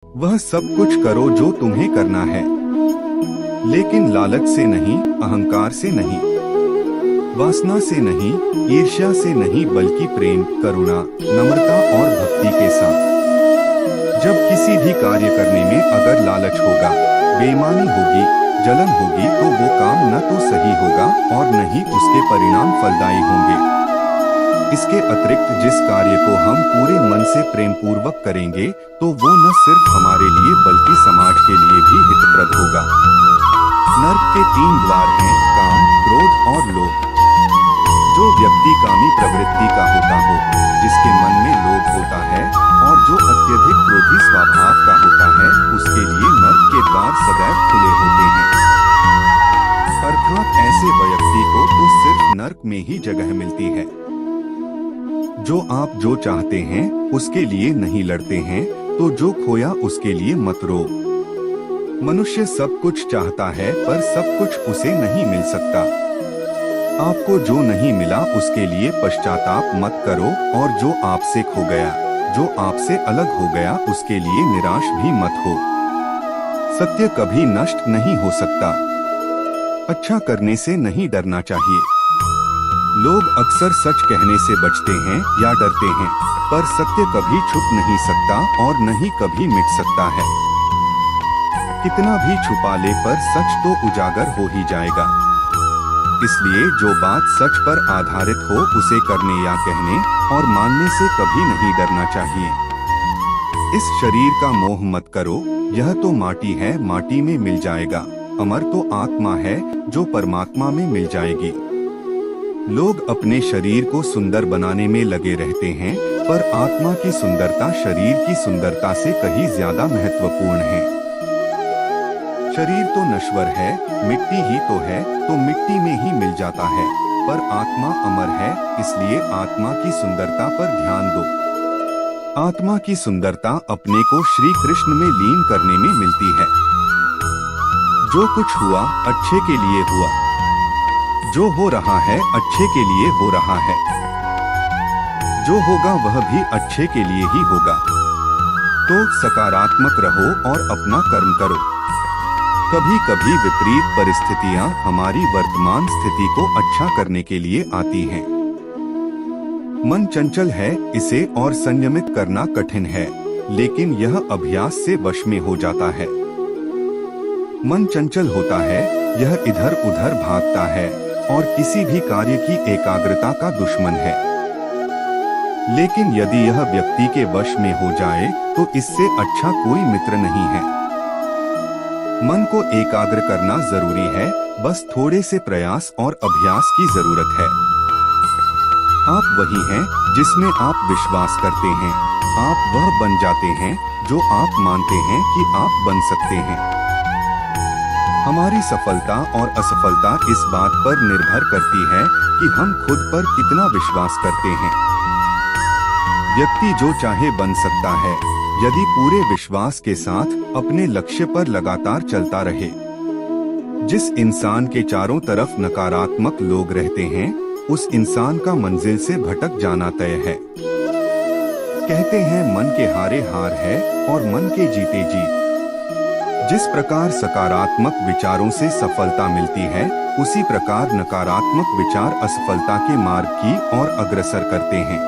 वह सब कुछ करो जो तुम्हें करना है, लेकिन लालच से नहीं, अहंकार से नहीं, वासना से नहीं, ईर्ष्या से नहीं, बल्कि प्रेम, करुणा, नम्रता और भक्ति के साथ। जब किसी भी कार्य करने में अगर लालच होगा, बेईमानी होगी, जलन होगी, तो वो काम न तो सही होगा और न ही उसके परिणाम फलदायी होंगे। इसके अतिरिक्त जिस कार्य को हम पूरे मन से प्रेम पूर्वक करेंगे, तो वो न सिर्फ हमारे लिए बल्कि समाज के लिए भी हितप्रद होगा। नर्क के 3 द्वार हैं: काम, क्रोध और लोभ। जो व्यक्ति कामी प्रवृत्ति का होता हो, जिसके मन में लोभ होता है और जो अत्यधिक क्रोधी स्वभाव का होता है, उसके लिए नर्क के द्वार सदैव खुले होते हैं। अर्थात ऐसे व्यक्ति को तो सिर्फ नर्क में ही जगह मिलती है। जो आप जो चाहते हैं उसके लिए नहीं लड़ते हैं, तो जो खोया उसके लिए मत रो। मनुष्य सब कुछ चाहता है, पर सब कुछ उसे नहीं मिल सकता। आपको जो नहीं मिला उसके लिए पश्चाताप मत करो, और जो आपसे खो गया, जो आपसे अलग हो गया, उसके लिए निराश भी मत हो। सत्य कभी नष्ट नहीं हो सकता। अच्छा करने से नहीं डरना चाहिए। लोग अक्सर सच कहने से बचते हैं या डरते हैं, पर सत्य कभी छुप नहीं सकता और न ही कभी मिट सकता है। कितना भी छुपा ले, पर सच तो उजागर हो ही जाएगा। इसलिए जो बात सच पर आधारित हो उसे करने या कहने और मानने से कभी नहीं डरना चाहिए। इस शरीर का मोह मत करो, यह तो माटी है, माटी में मिल जाएगा। अमर तो आत्मा है जो परमात्मा में मिल जाएगी। लोग अपने शरीर को सुंदर बनाने में लगे रहते हैं, पर आत्मा की सुंदरता शरीर की सुंदरता से कहीं ज्यादा महत्वपूर्ण है। शरीर तो नश्वर है, मिट्टी ही तो है, तो मिट्टी में ही मिल जाता है, पर आत्मा अमर है, इसलिए आत्मा की सुंदरता पर ध्यान दो। आत्मा की सुंदरता अपने को श्री कृष्ण में लीन करने में मिलती है। जो कुछ हुआ अच्छे के लिए हुआ, जो हो रहा है अच्छे के लिए हो रहा है, जो होगा वह भी अच्छे के लिए ही होगा। तो सकारात्मक रहो और अपना कर्म करो। कभी कभी विपरीत परिस्थितियां हमारी वर्तमान स्थिति को अच्छा करने के लिए आती हैं। मन चंचल है, इसे और संयमित करना कठिन है, लेकिन यह अभ्यास से वश में हो जाता है। मन चंचल होता है, यह इधर उधर भागता है और किसी भी कार्य की एकाग्रता का दुश्मन है। लेकिन यदि यह व्यक्ति के वश में हो जाए तो इससे अच्छा कोई मित्र नहीं है। मन को एकाग्र करना जरूरी है, बस थोड़े से प्रयास और अभ्यास की जरूरत है। आप वही हैं जिसमें आप विश्वास करते हैं। आप वह बन जाते हैं जो आप मानते हैं कि आप बन सकते हैं। हमारी सफलता और असफलता इस बात पर निर्भर करती है कि हम खुद पर कितना विश्वास करते हैं। व्यक्ति जो चाहे बन सकता है, यदि पूरे विश्वास के साथ अपने लक्ष्य पर लगातार चलता रहे। जिस इंसान के चारों तरफ नकारात्मक लोग रहते हैं, उस इंसान का मंजिल से भटक जाना तय है। कहते हैं मन के हारे हार है और मन के जीते जीत। जिस प्रकार सकारात्मक विचारों से सफलता मिलती है, उसी प्रकार नकारात्मक विचार असफलता के मार्ग की ओर अग्रसर करते हैं।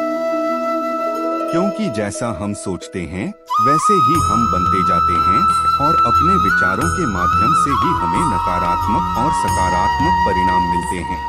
क्योंकि जैसा हम सोचते हैं वैसे ही हम बनते जाते हैं, और अपने विचारों के माध्यम से ही हमें नकारात्मक और सकारात्मक परिणाम मिलते हैं।